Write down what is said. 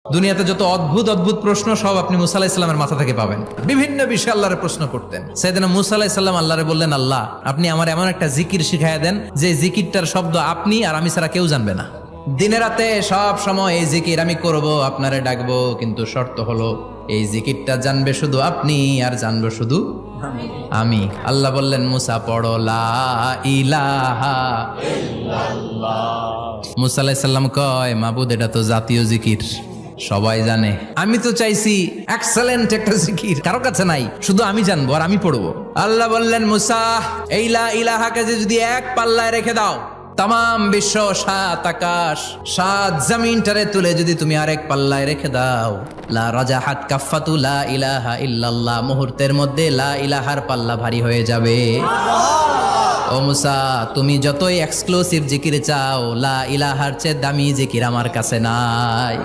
দুনিয়াতে যত অদ্ভুত অদ্ভুত প্রশ্ন সব আপনি মুসা আলাইহিস সালামের মাথা থেকে পাবেন। বিভিন্ন বিষয়ে আল্লাহরে প্রশ্ন করতেন। সাইয়েদনা মুসা আলাইহিস সালাম আল্লাহরে বললেন, আল্লাহ আপনি আমার এমন একটা জিকির শিখাইয়া দেন যে জিকিরটার শব্দ আপনি আর আমি ছাড়া কেউ জানবে না। দিনে রাতে সব সময় এই জিকির আমি করব, আপনারে ডাকবো, কিন্তু শর্ত হলো এই জিকিরটা জানবে শুধু আপনি আর জানবো শুধু আমি। আল্লাহ বললেন, মুসা পড়ো লা ইলাহা ইল্লাল্লাহ। মুসা আলাইহিস সালাম কয়, মাবুদ এটা তো জাতীয় জিকির, সবাই জানে। আমি তো চাইছি এক্সেলেন্ট একটা জিকির, কারো কাছে নাই, শুধু আমি জানবো আর আমি পড়বো। আল্লাহ বললেন, মুসা এই লা ইলাহাকে যদি এক পাল্লায় রেখে দাও, তাম বিশ্ব, 7 আকাশ 7 জমিনটারে তুলে যদি তুমি আরেক পাল্লায় রেখে দাও, লা রাজাহাত কাফাতু লা ইলাহা ইল্লাল্লাহ, মুহূর্তের মধ্যে লা ইলাহার পাল্লা ভারী হয়ে যাবে। ও মুসা, তুমি যতই এক্সক্লুসিভ জিকির চাও, লা ইলাহার চেয়ে দামি জিকির আমার কাছে নাই।